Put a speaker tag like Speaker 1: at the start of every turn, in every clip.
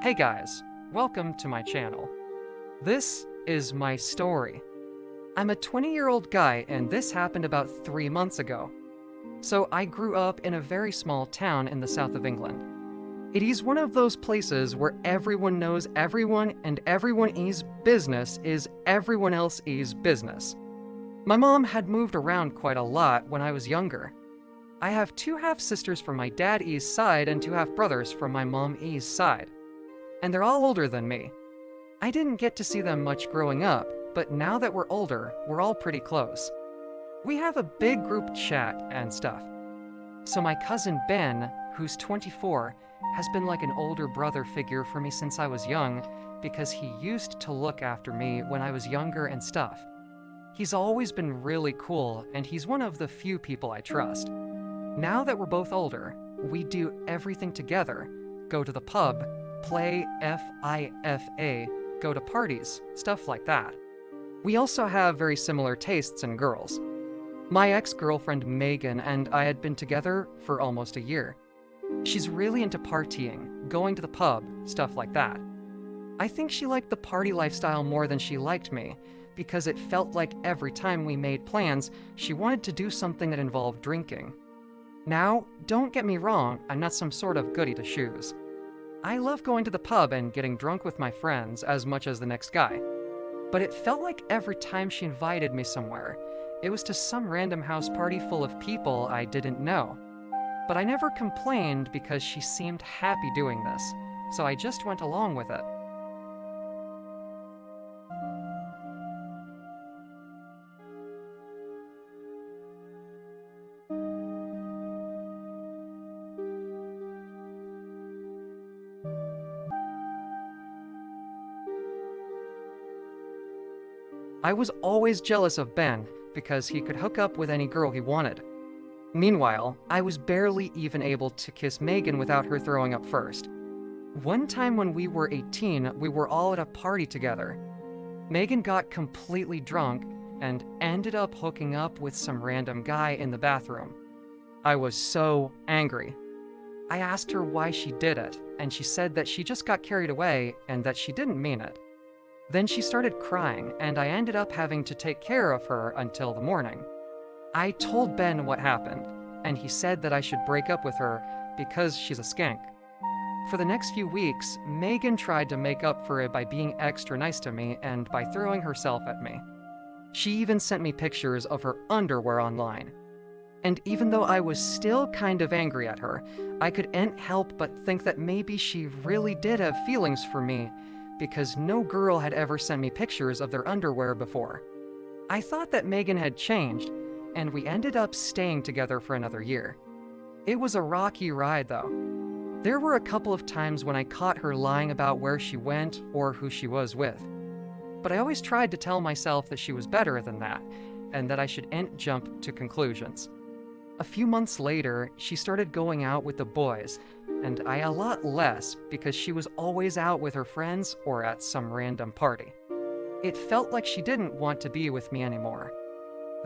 Speaker 1: Hey guys, welcome to my channel. This is my story. I'm a 20-year-old guy and this happened about 3 months ago. So I grew up in a very small town in the south of England. It is one of those places where everyone knows everyone and everyone's business is everyone else's business. My mom had moved around quite a lot when I was younger. I have 2 half-sisters from my dad's side and 2 half-brothers from my mom's side. And they're all older than me. I didn't get to see them much growing up, but now that we're older, we're all pretty close. We have a big group chat and stuff. So my cousin Ben, who's 24, has been like an older brother figure for me since I was young because he used to look after me when I was younger and stuff. He's always been really cool and he's one of the few people I trust. Now that we're both older, we do everything together. Go to the pub, play FIFA, go to parties, stuff like that. We also have very similar tastes in girls. My ex-girlfriend Megan and I had been together for almost a year. She's really into partying, going to the pub, stuff like that. I think she liked the party lifestyle more than she liked me, because it felt like every time we made plans, she wanted to do something that involved drinking. Now, don't get me wrong, I'm not some sort of goody two-shoes. I love going to the pub and getting drunk with my friends as much as the next guy. But it felt like every time she invited me somewhere, it was to some random house party full of people I didn't know. But I never complained because she seemed happy doing this, so I just went along with it. I was always jealous of Ben because he could hook up with any girl he wanted. Meanwhile, I was barely even able to kiss Megan without her throwing up first. One time when we were 18, we were all at a party together. Megan got completely drunk and ended up hooking up with some random guy in the bathroom. I was so angry. I asked her why she did it, and she said that she just got carried away and that she didn't mean it. Then she started crying, and I ended up having to take care of her until the morning. I told Ben what happened, and he said that I should break up with her because she's a skank. For the next few weeks, Megan tried to make up for it by being extra nice to me and by throwing herself at me. She even sent me pictures of her underwear online. And even though I was still kind of angry at her, I couldn't help but think that maybe she really did have feelings for me, because no girl had ever sent me pictures of their underwear before. I thought that Megan had changed, and we ended up staying together for another year. It was a rocky ride, though. There were a couple of times when I caught her lying about where she went or who she was with. But I always tried to tell myself that she was better than that, and that I shouldn't jump to conclusions. A few months later, she started going out with the boys, and I a lot less because she was always out with her friends or at some random party. It felt like she didn't want to be with me anymore.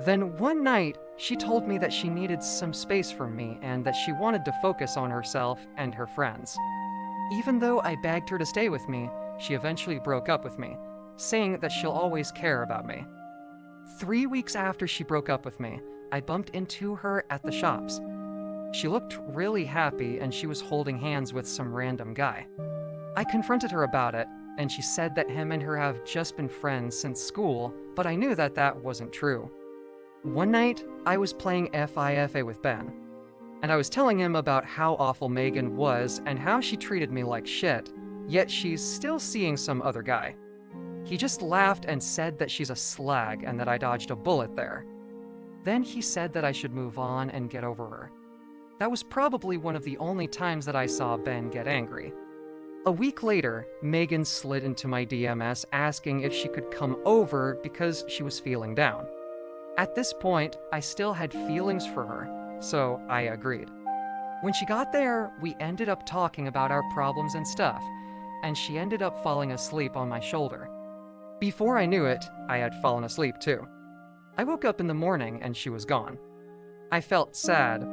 Speaker 1: Then one night, she told me that she needed some space from me and that she wanted to focus on herself and her friends. Even though I begged her to stay with me, she eventually broke up with me, saying that she'll always care about me. 3 weeks after she broke up with me, I bumped into her at the shops. She looked really happy and she was holding hands with some random guy. I confronted her about it, and she said that him and her have just been friends since school, but I knew that that wasn't true. One night, I was playing FIFA with Ben, and I was telling him about how awful Megan was and how she treated me like shit, yet she's still seeing some other guy. He just laughed and said that she's a slag and that I dodged a bullet there. Then he said that I should move on and get over her. That was probably one of the only times that I saw Ben get angry. A week later, Megan slid into my DMs asking if she could come over because she was feeling down. At this point, I still had feelings for her, so I agreed. When she got there, we ended up talking about our problems and stuff, and she ended up falling asleep on my shoulder. Before I knew it, I had fallen asleep too. I woke up in the morning and she was gone. I felt sad.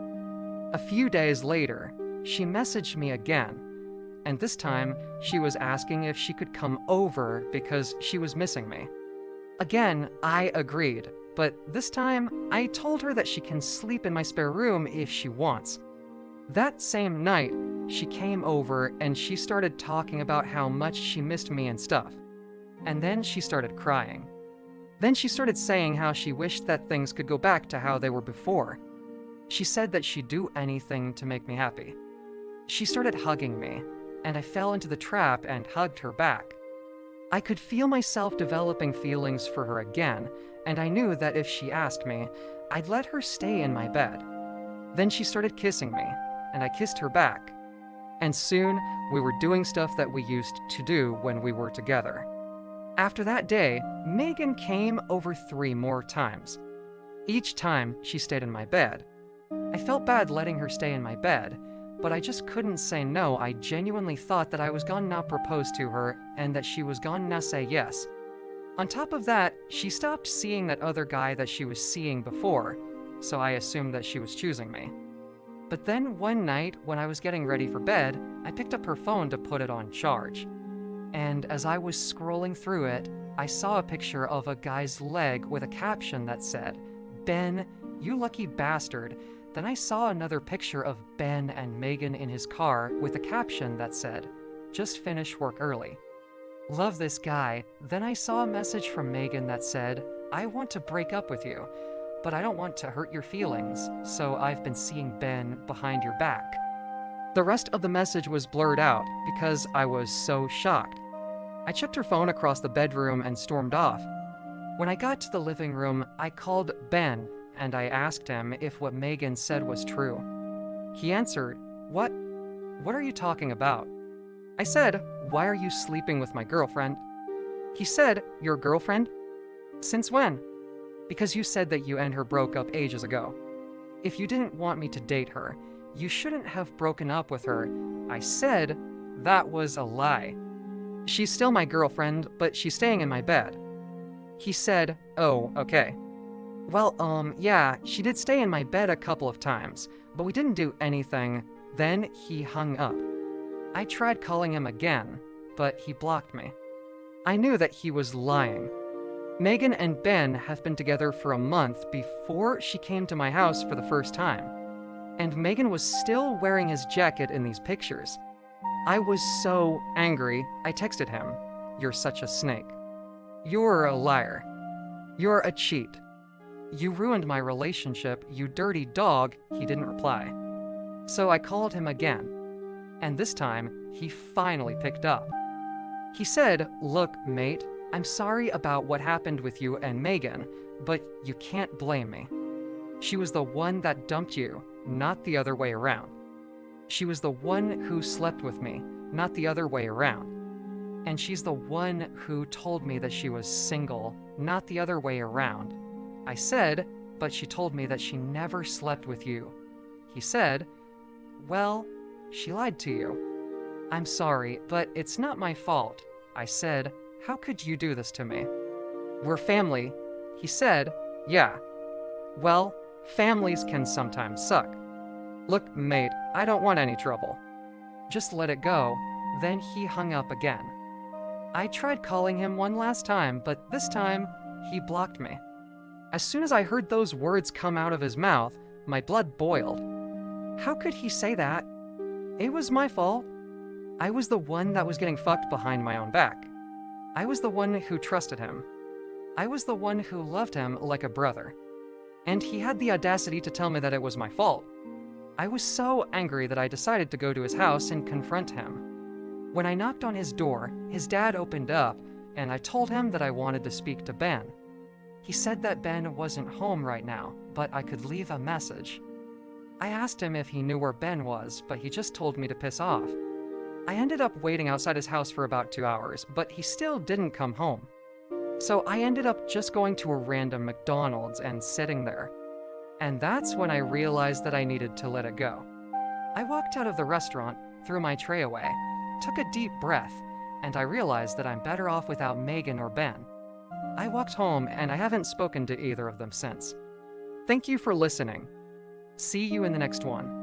Speaker 1: A few days later, she messaged me again, and this time she was asking if she could come over because she was missing me. Again, I agreed, but this time I told her that she can sleep in my spare room if she wants. That same night, she came over and she started talking about how much she missed me and stuff. And then she started crying. Then she started saying how she wished that things could go back to how they were before. She said that she'd do anything to make me happy. She started hugging me, and I fell into the trap and hugged her back. I could feel myself developing feelings for her again, and I knew that if she asked me, I'd let her stay in my bed. Then she started kissing me, and I kissed her back. And soon, we were doing stuff that we used to do when we were together. After that day, Megan came over 3 more times. Each time, she stayed in my bed. I felt bad letting her stay in my bed, but I just couldn't say no. I genuinely thought that I was gonna propose to her and that she was gonna say yes. On top of that, she stopped seeing that other guy that she was seeing before, so I assumed that she was choosing me. But then one night, when I was getting ready for bed, I picked up her phone to put it on charge. And as I was scrolling through it, I saw a picture of a guy's leg with a caption that said, "Ben, you lucky bastard." Then I saw another picture of Ben and Megan in his car with a caption that said, "Just finished work early. Love this guy." Then I saw a message from Megan that said, "I want to break up with you, but I don't want to hurt your feelings, so I've been seeing Ben behind your back." The rest of the message was blurred out because I was so shocked. I chucked her phone across the bedroom and stormed off. When I got to the living room, I called Ben and I asked him if what Megan said was true. He answered, What are you talking about?" I said, "Why are you sleeping with my girlfriend?" He said, "Your girlfriend? Since when?" "Because you said that you and her broke up ages ago. If you didn't want me to date her, you shouldn't have broken up with her." I said, "That was a lie. She's still my girlfriend, but she's staying in my bed." He said, "Oh, okay. Well, yeah, she did stay in my bed a couple of times, but we didn't do anything." Then he hung up. I tried calling him again, but he blocked me. I knew that he was lying. Megan and Ben have been together for a month before she came to my house for the first time. And Megan was still wearing his jacket in these pictures. I was so angry, I texted him, "You're such a snake. You're a liar. You're a cheat. You ruined my relationship, you dirty dog." He didn't reply. So I called him again, and this time, he finally picked up. He said, "Look, mate, I'm sorry about what happened with you and Megan, but you can't blame me. She was the one that dumped you, not the other way around. She was the one who slept with me, not the other way around. And she's the one who told me that she was single, not the other way around." I said, "But she told me that she never slept with you." He said, "Well, she lied to you. I'm sorry, but it's not my fault." I said, "How could you do this to me? We're family." He said, "Yeah. Well, families can sometimes suck. Look, mate, I don't want any trouble. Just let it go." Then he hung up again. I tried calling him one last time, but this time, he blocked me. As soon as I heard those words come out of his mouth, my blood boiled. How could he say that? It was my fault. I was the one that was getting fucked behind my own back. I was the one who trusted him. I was the one who loved him like a brother. And he had the audacity to tell me that it was my fault. I was so angry that I decided to go to his house and confront him. When I knocked on his door, his dad opened up, and I told him that I wanted to speak to Ben. He said that Ben wasn't home right now, but I could leave a message. I asked him if he knew where Ben was, but he just told me to piss off. I ended up waiting outside his house for about 2 hours, but he still didn't come home. So I ended up just going to a random McDonald's and sitting there. And that's when I realized that I needed to let it go. I walked out of the restaurant, threw my tray away, took a deep breath, and I realized that I'm better off without Megan or Ben. I walked home and I haven't spoken to either of them since. Thank you for listening. See you in the next one.